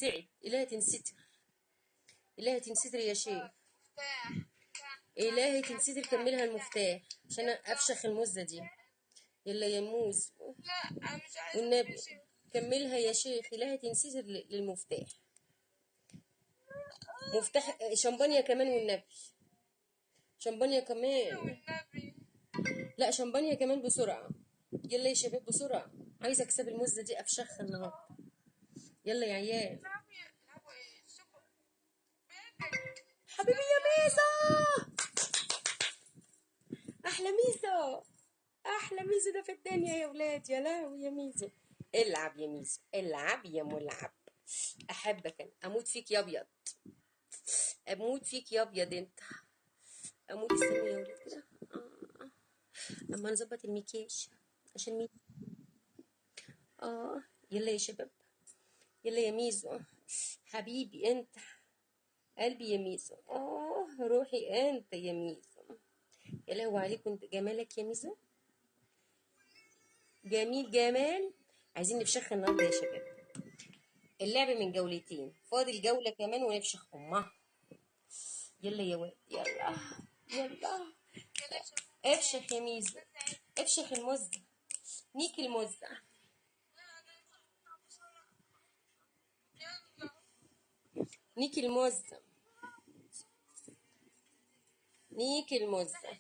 تنسعد، إلهي تنستر، إلهي تنستر يا شيخ، إلهي تنستر. كملها المفتاح عشان أفشخ المزة دي. يلا يا موز والنبي كملها يا شيخ. إلهي تنستر للمفتاح. مفتاح شمبانيا كمان والنبي، شمبانيا كمان. لا شمبانيا كمان بسرعة. يلا يا شباب بسرعة، عايزة أكسب المزة دي أفشخها النهاردة. يلا يا عيال. حبيبي يا ميزة، أحلى ميزة، أحلى ميزة ده في الدنيا يا ولاد. يا لهوي يا ميزة. العب يا ميزة، العب يا ملعب. أحبك أنا، أموت فيك يا أبيض، أموت فيك يا أبيض أنت، أموت. استنوا يا ولاد كده أما نظبط المكياج عشان مين. يلا يا شباب، يلا يا ميزو حبيبي انت، قلبي يا ميزو، روحي انت يا ميزو. يا لهوي عليك انت جمالك يا ميزو، جميل جمال. عايزين نفشخ النهارده يا شباب. اللعب من جولتين، فاضل جولة كمان ونفشخ امها. يلا يا ولد يلا يلا. افشخ يا ميزو، افشخ المزة، نيك المزة. نيك المزة، نيك المزة.